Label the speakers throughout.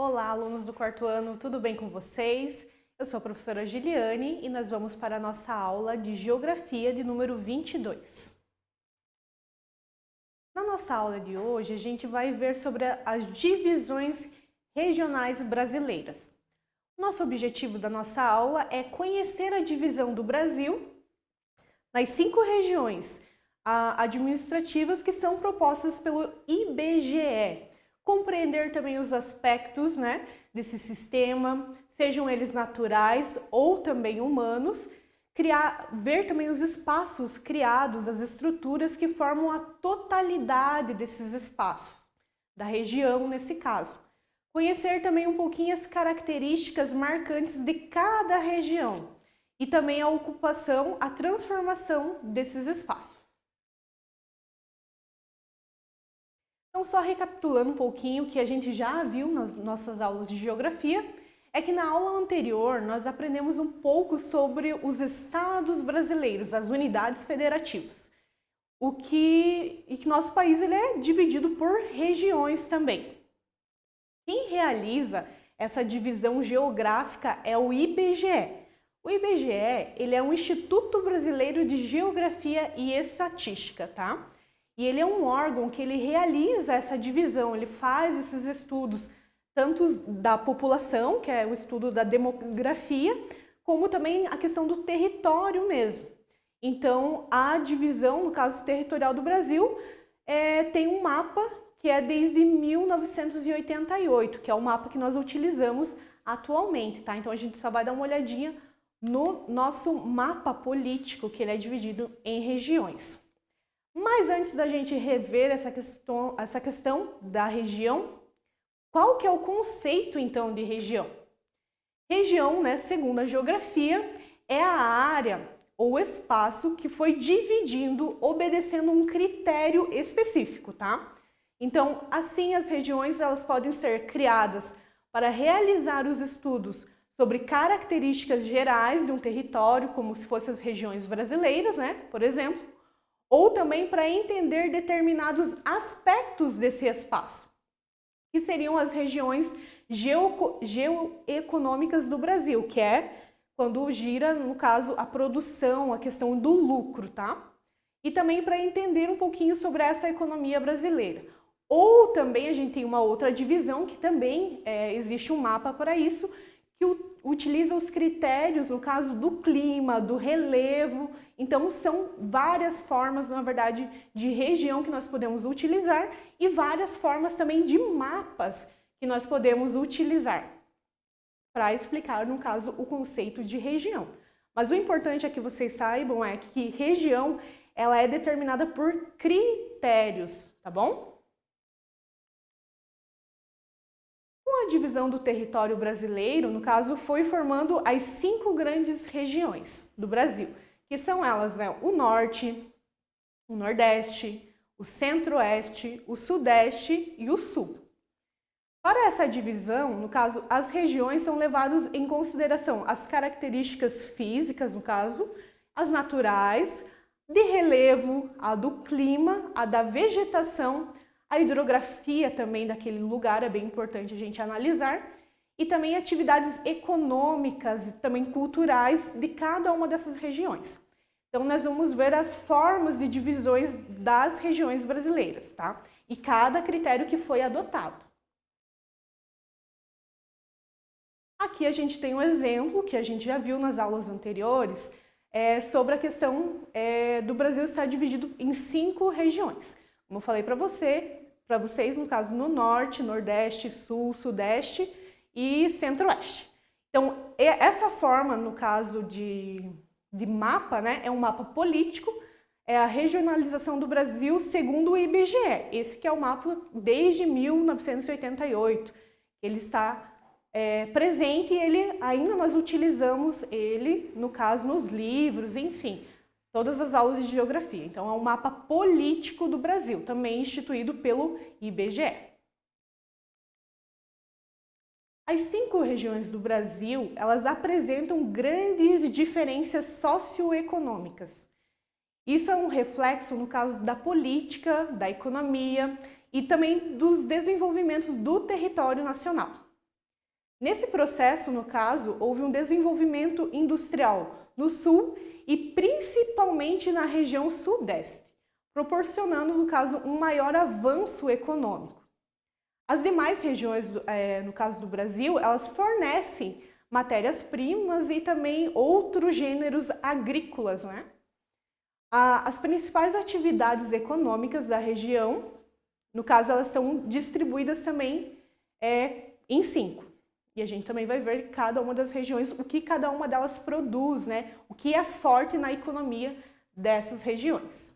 Speaker 1: Olá, alunos do quarto ano, tudo bem com vocês? Eu sou a professora Giliane e nós vamos para a nossa aula de Geografia de número 22. Na nossa aula de hoje, a gente vai ver sobre as divisões regionais brasileiras. Nosso objetivo da nossa aula é conhecer a divisão do Brasil nas 5 regiões administrativas que são propostas pelo IBGE. Compreender também os aspectos, desse sistema, sejam eles naturais ou também humanos, ver também os espaços criados, as estruturas que formam a totalidade desses espaços, da região nesse caso. Conhecer também um pouquinho as características marcantes de cada região e também a ocupação, a transformação desses espaços. Então, só recapitulando um pouquinho o que a gente já viu nas nossas aulas de geografia, é que na aula anterior nós aprendemos um pouco sobre os estados brasileiros, as unidades federativas. E que nosso país ele é dividido por regiões também. Quem realiza essa divisão geográfica é o IBGE. O IBGE ele é um Instituto Brasileiro de Geografia e Estatística, tá? E ele é um órgão que ele realiza essa divisão, ele faz esses estudos, tanto da população, que é o estudo da demografia, como também a questão do território mesmo. Então, a divisão, no caso territorial do Brasil, tem um mapa que é desde 1988, que é o mapa que nós utilizamos atualmente, tá? Então, a gente só vai dar uma olhadinha no nosso mapa político, que ele é dividido em regiões. Mas antes da gente rever essa questão da região, qual que é o conceito então de região? Região, segundo a geografia, é a área ou espaço que foi dividindo obedecendo um critério específico, tá? Então, assim as regiões elas podem ser criadas para realizar os estudos sobre características gerais de um território, como se fossem as regiões brasileiras, por exemplo, ou também para entender determinados aspectos desse espaço, que seriam as regiões geoeconômicas do Brasil, que é quando gira, no caso, a produção, a questão do lucro, tá? E também para entender um pouquinho sobre essa economia brasileira. Ou também a gente tem uma outra divisão, que também existe um mapa para isso, que utiliza os critérios, no caso do clima, do relevo. Então, são várias formas, na verdade, de região que nós podemos utilizar e várias formas também de mapas que nós podemos utilizar para explicar, no caso, o conceito de região. Mas o importante é que vocês saibam que região ela é determinada por critérios, tá bom? A divisão do território brasileiro, no caso, foi formando as 5 grandes regiões do Brasil, que são elas, o Norte, o Nordeste, o Centro-Oeste, o Sudeste e o Sul. Para essa divisão, no caso, as regiões são levadas em consideração as características físicas, no caso, as naturais, de relevo, a do clima, a da vegetação, a hidrografia também daquele lugar é bem importante a gente analisar e também atividades econômicas e também culturais de cada uma dessas regiões. Então, nós vamos ver as formas de divisões das regiões brasileiras, tá? E cada critério que foi adotado. Aqui a gente tem um exemplo que a gente já viu nas aulas anteriores sobre a questão do Brasil estar dividido em 5 regiões. Como eu falei para vocês, no caso, no Norte, Nordeste, Sul, Sudeste e Centro-Oeste. Então, essa forma, no caso de mapa, é um mapa político, é a regionalização do Brasil segundo o IBGE. Esse que é o mapa desde 1988. Ele está presente e ainda nós utilizamos ele, no caso, nos livros, enfim, todas as aulas de geografia. Então, é um mapa político do Brasil, também instituído pelo IBGE. As 5 regiões do Brasil, elas apresentam grandes diferenças socioeconômicas. Isso é um reflexo, no caso, da política, da economia e também dos desenvolvimentos do território nacional. Nesse processo, no caso, houve um desenvolvimento industrial no sul e principalmente na região sudeste, proporcionando, no caso, um maior avanço econômico. As demais regiões, no caso do Brasil, elas fornecem matérias-primas e também outros gêneros agrícolas, né? As principais atividades econômicas da região, no caso, elas são distribuídas também em 5. E a gente também vai ver cada uma das regiões, o que cada uma delas produz, né? O que é forte na economia dessas regiões.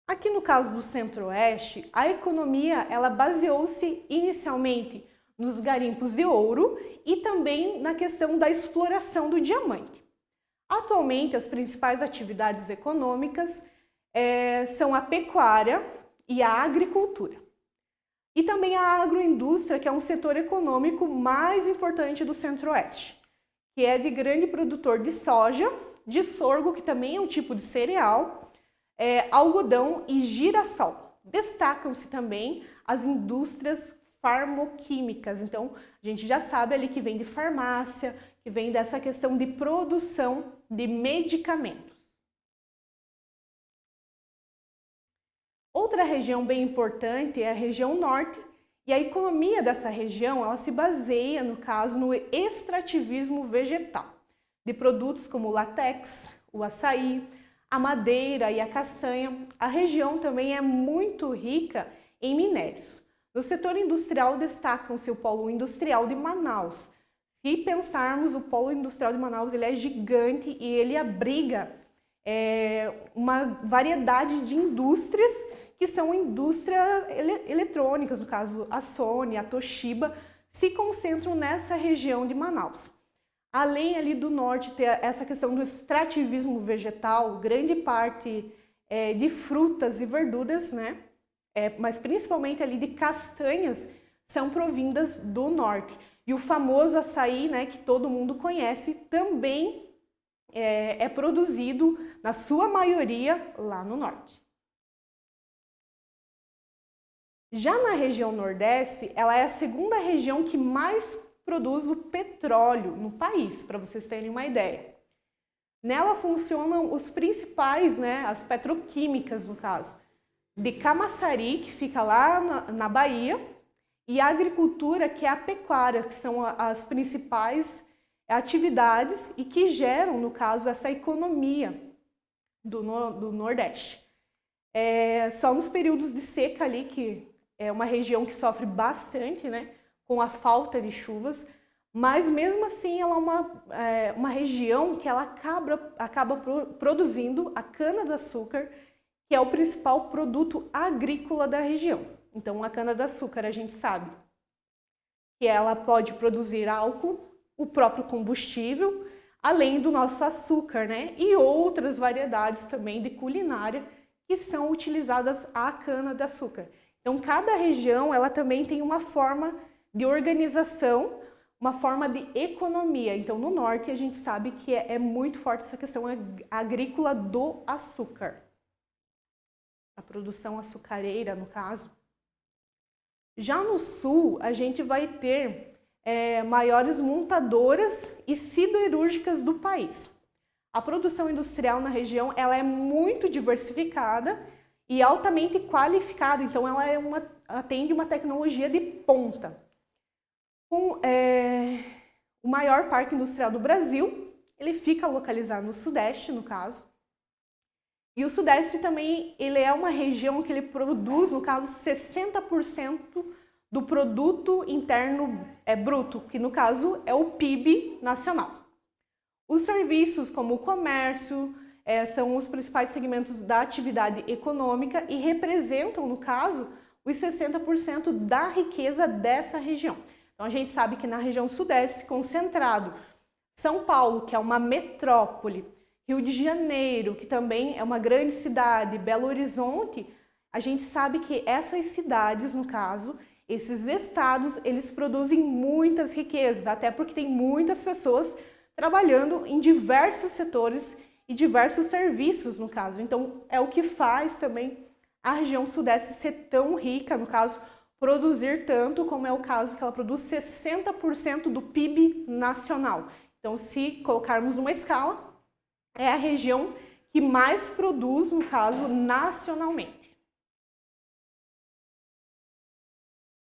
Speaker 1: Aqui no caso do Centro-Oeste, a economia ela baseou-se inicialmente nos garimpos de ouro e também na questão da exploração do diamante. Atualmente, as principais atividades econômicas são a pecuária e a agricultura. E também a agroindústria, que é um setor econômico mais importante do Centro-Oeste, que é de grande produtor de soja, de sorgo, que também é um tipo de cereal, algodão e girassol. Destacam-se também as indústrias farmoquímicas. Então, a gente já sabe ali que vem de farmácia, que vem dessa questão de produção de medicamentos. Outra região bem importante é a região norte, e a economia dessa região ela se baseia, no caso, no extrativismo vegetal, de produtos como o látex, o açaí, a madeira e a castanha. A região também é muito rica em minérios. No setor industrial destacam-se o polo industrial de Manaus. Se pensarmos, o polo industrial de Manaus ele é gigante e ele abriga uma variedade de indústrias que são indústrias eletrônicas, no caso a Sony, a Toshiba, se concentram nessa região de Manaus. Além ali do norte ter essa questão do extrativismo vegetal, grande parte de frutas e verduras, né? Mas principalmente ali de castanhas, são provindas do norte. E o famoso açaí, né, que todo mundo conhece, também é produzido, na sua maioria, lá no norte. Já na região nordeste, ela é a segunda região que mais produz o petróleo no país, para vocês terem uma ideia. Nela funcionam os principais, né, as petroquímicas, no caso, de Camaçari, que fica lá na Bahia, e a agricultura, que é a pecuária, que são as principais atividades e que geram, no caso, essa economia do Nordeste. Só nos períodos de seca ali, que é uma região que sofre bastante, né, com a falta de chuvas, mas mesmo assim ela é uma região que ela acaba produzindo a cana-de-açúcar, que é o principal produto agrícola da região. Então a cana-de-açúcar a gente sabe que ela pode produzir álcool, o próprio combustível, além do nosso açúcar, né, e outras variedades também de culinária que são utilizadas a cana-de-açúcar. Então, cada região ela também tem uma forma de organização, uma forma de economia. Então, no norte a gente sabe que é muito forte essa questão agrícola do açúcar. A produção açucareira, no caso. Já no sul, a gente vai ter maiores montadoras e siderúrgicas do país. A produção industrial na região ela é muito diversificada e altamente qualificada, então ela atende uma tecnologia de ponta. O maior parque industrial do Brasil, ele fica localizado no Sudeste, no caso. E o Sudeste também ele é uma região que ele produz, no caso, 60% do produto interno bruto, que no caso é o PIB nacional. Os serviços como o comércio são os principais segmentos da atividade econômica e representam, no caso, os 60% da riqueza dessa região. Então a gente sabe que na região sudeste, concentrado São Paulo, que é uma metrópole, Rio de Janeiro, que também é uma grande cidade, Belo Horizonte, a gente sabe que essas cidades, no caso, esses estados, eles produzem muitas riquezas, até porque tem muitas pessoas trabalhando em diversos setores e diversos serviços, no caso. Então, é o que faz também a região sudeste ser tão rica, no caso, produzir tanto, como é o caso que ela produz 60% do PIB nacional. Então, se colocarmos numa escala, é a região que mais produz, no caso, nacionalmente.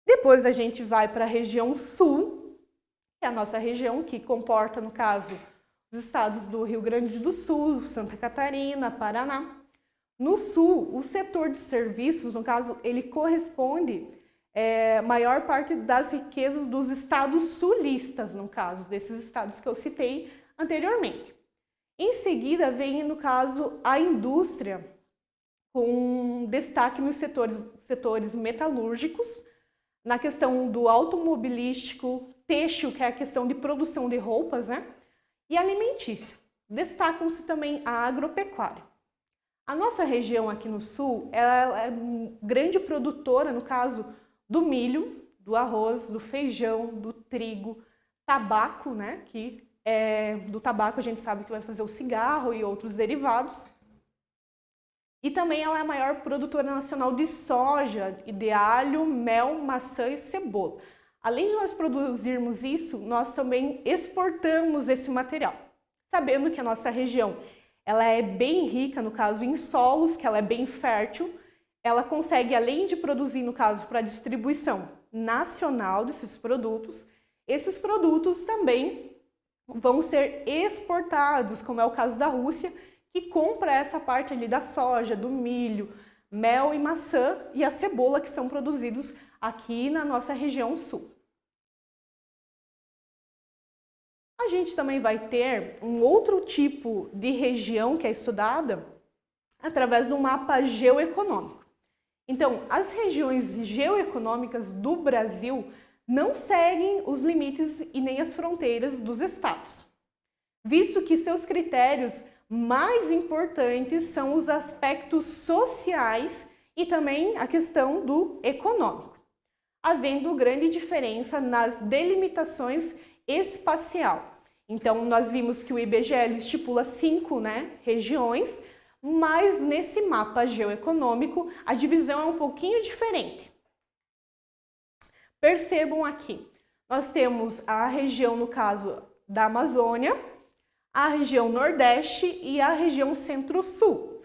Speaker 1: Depois a gente vai para a região sul, que é a nossa região que comporta, no caso, os estados do Rio Grande do Sul, Santa Catarina, Paraná. No sul, o setor de serviços, no caso, ele corresponde maior parte das riquezas dos estados sulistas, no caso, desses estados que eu citei anteriormente. Em seguida, vem, no caso, a indústria, com destaque nos setores metalúrgicos, na questão do automobilístico, têxtil, que é a questão de produção de roupas, né? E alimentício. Destacam-se também a agropecuária. A nossa região aqui no sul ela é grande produtora, no caso, do milho, do arroz, do feijão, do trigo, tabaco, né? Que do tabaco a gente sabe que vai fazer o cigarro e outros derivados. E também ela é a maior produtora nacional de soja, de alho, mel, maçã e cebola. Além de nós produzirmos isso, nós também exportamos esse material. Sabendo que a nossa região ela é bem rica, no caso, em solos, que ela é bem fértil, ela consegue, além de produzir, no caso, para distribuição nacional desses produtos, esses produtos também vão ser exportados, como é o caso da Rússia, que compra essa parte ali da soja, do milho, mel e maçã e a cebola que são produzidos aqui na nossa região sul. A gente também vai ter um outro tipo de região que é estudada através do mapa geoeconômico. Então, as regiões geoeconômicas do Brasil não seguem os limites e nem as fronteiras dos estados, visto que seus critérios mais importantes são os aspectos sociais e também a questão do econômico, havendo grande diferença nas delimitações espacial. Então, nós vimos que o IBGE estipula 5 regiões, mas nesse mapa geoeconômico a divisão é um pouquinho diferente. Percebam aqui, nós temos a região, no caso, da Amazônia, a região Nordeste e a região Centro-Sul.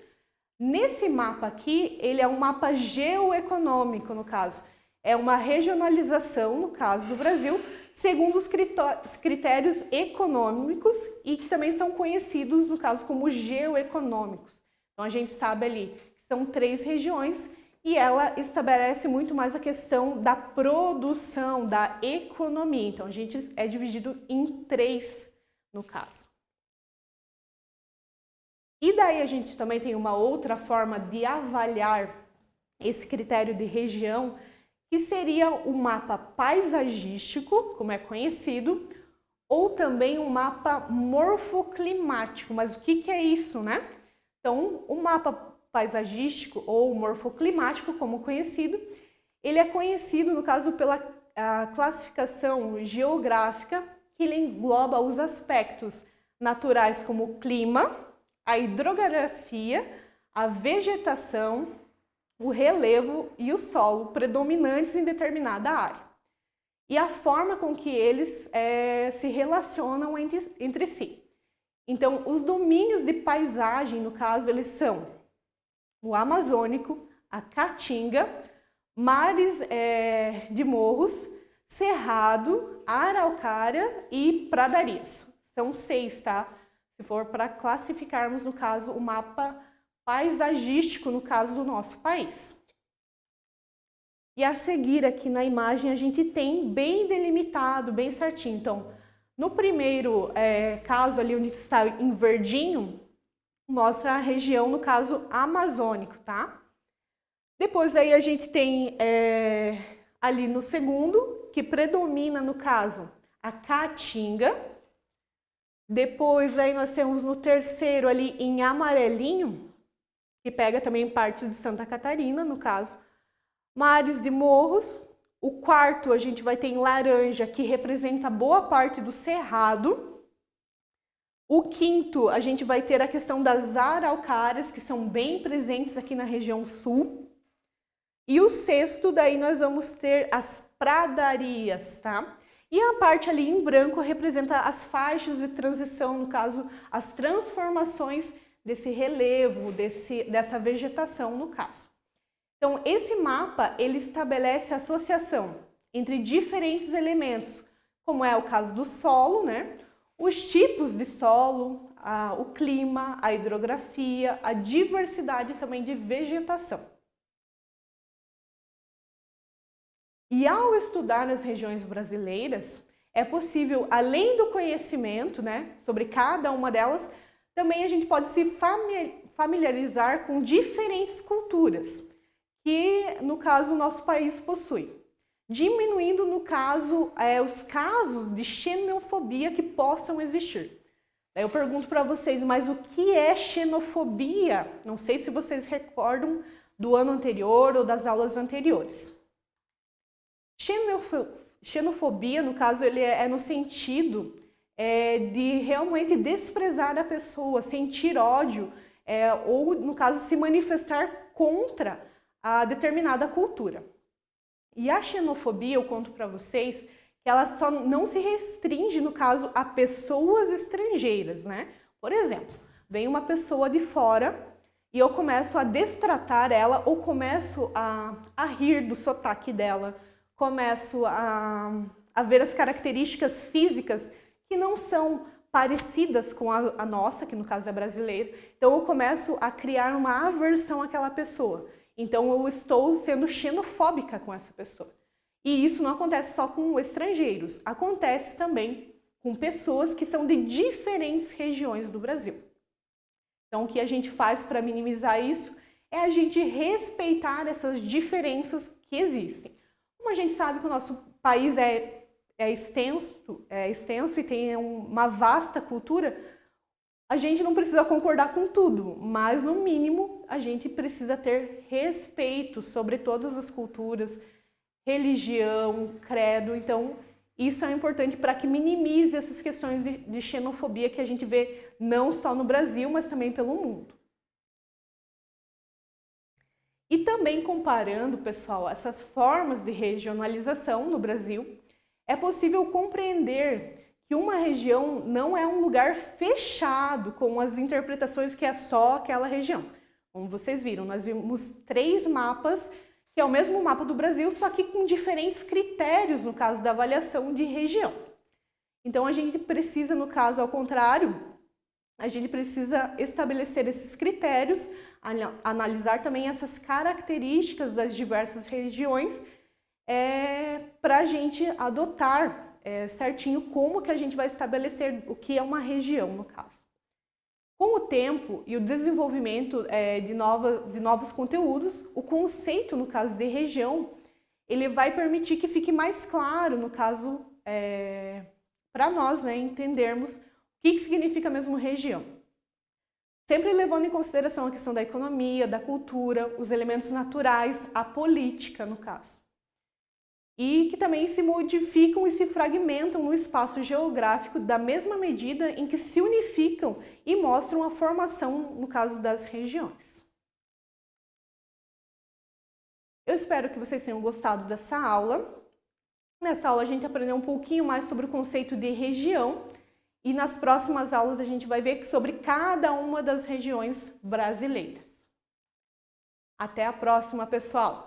Speaker 1: Nesse mapa aqui, ele é um mapa geoeconômico, no caso. É uma regionalização, no caso do Brasil, segundo os critérios econômicos e que também são conhecidos, no caso, como geoeconômicos. Então, a gente sabe ali que são 3 regiões e ela estabelece muito mais a questão da produção, da economia. Então, a gente é dividido em 3, no caso. E daí a gente também tem uma outra forma de avaliar esse critério de região, que seria o mapa paisagístico, como é conhecido, ou também um mapa morfoclimático. Mas o que é isso, né? Então, o mapa paisagístico ou morfoclimático, como conhecido, ele é conhecido, no caso, pela classificação geográfica, que ele engloba os aspectos naturais como o clima, a hidrografia, a vegetação, o relevo e o solo predominantes em determinada área. E a forma com que eles se relacionam entre si. Então, os domínios de paisagem, no caso, eles são o Amazônico, a Caatinga, mares de morros, Cerrado, Araucária e Pradarias. São 6, tá? Se for para classificarmos, no caso, o mapa paisagístico, no caso do nosso país. E a seguir aqui na imagem a gente tem bem delimitado, bem certinho. Então, no primeiro caso ali onde está em verdinho, mostra a região, no caso, amazônico, tá? Depois aí a gente tem ali no segundo, que predomina, no caso, a Caatinga. Depois aí nós temos no terceiro ali em amarelinho, que pega também partes de Santa Catarina, no caso, mares de morros. O quarto a gente vai ter em laranja, que representa boa parte do Cerrado. O quinto a gente vai ter a questão das araucárias, que são bem presentes aqui na região sul. E o sexto, daí nós vamos ter as pradarias, tá? E a parte ali em branco representa as faixas de transição, no caso, as transformações desse relevo, dessa vegetação, no caso. Então, esse mapa, ele estabelece a associação entre diferentes elementos, como é o caso do solo, né? Os tipos de solo, o clima, a hidrografia, a diversidade também de vegetação. E ao estudar as regiões brasileiras, é possível, além do conhecimento, né, sobre cada uma delas, também a gente pode se familiarizar com diferentes culturas que, no caso, o nosso país possui, diminuindo, no caso, os casos de xenofobia que possam existir. Daí eu pergunto para vocês, mas o que é xenofobia? Não sei se vocês recordam do ano anterior ou das aulas anteriores. Xenofobia, no caso, ele é no sentido de realmente desprezar a pessoa, sentir ódio, ou, no caso, se manifestar contra a determinada cultura. E a xenofobia, eu conto para vocês, que ela só não se restringe, no caso, a pessoas estrangeiras, né? Por exemplo, vem uma pessoa de fora e eu começo a destratar ela ou começo a rir do sotaque dela, começo a ver as características físicas que não são parecidas com a nossa, que no caso é brasileira. Então eu começo a criar uma aversão àquela pessoa. Então eu estou sendo xenofóbica com essa pessoa. E isso não acontece só com estrangeiros, acontece também com pessoas que são de diferentes regiões do Brasil. Então o que a gente faz para minimizar isso é a gente respeitar essas diferenças que existem. Como a gente sabe que o nosso país é extenso e tem uma vasta cultura, a gente não precisa concordar com tudo, mas no mínimo a gente precisa ter respeito sobre todas as culturas, religião, credo. Então isso é importante para que minimize essas questões de xenofobia que a gente vê não só no Brasil, mas também pelo mundo. E também comparando, pessoal, essas formas de regionalização no Brasil, é possível compreender que uma região não é um lugar fechado com as interpretações que é só aquela região. Como vocês viram, nós vimos 3 mapas, que é o mesmo mapa do Brasil, só que com diferentes critérios no caso da avaliação de região. Então a gente precisa, no caso ao contrário, a gente precisa estabelecer esses critérios, analisar também essas características das diversas regiões para a gente adotar certinho como que a gente vai estabelecer o que é uma região, no caso. Com o tempo e o desenvolvimento de novos conteúdos, o conceito, no caso de região, ele vai permitir que fique mais claro, no caso, para nós, né, entendermos o que significa mesmo região. Sempre levando em consideração a questão da economia, da cultura, os elementos naturais, a política, no caso. E que também se modificam e se fragmentam no espaço geográfico da mesma medida em que se unificam e mostram a formação, no caso das regiões. Eu espero que vocês tenham gostado dessa aula. Nessa aula a gente aprendeu um pouquinho mais sobre o conceito de região e nas próximas aulas a gente vai ver sobre cada uma das regiões brasileiras. Até a próxima, pessoal!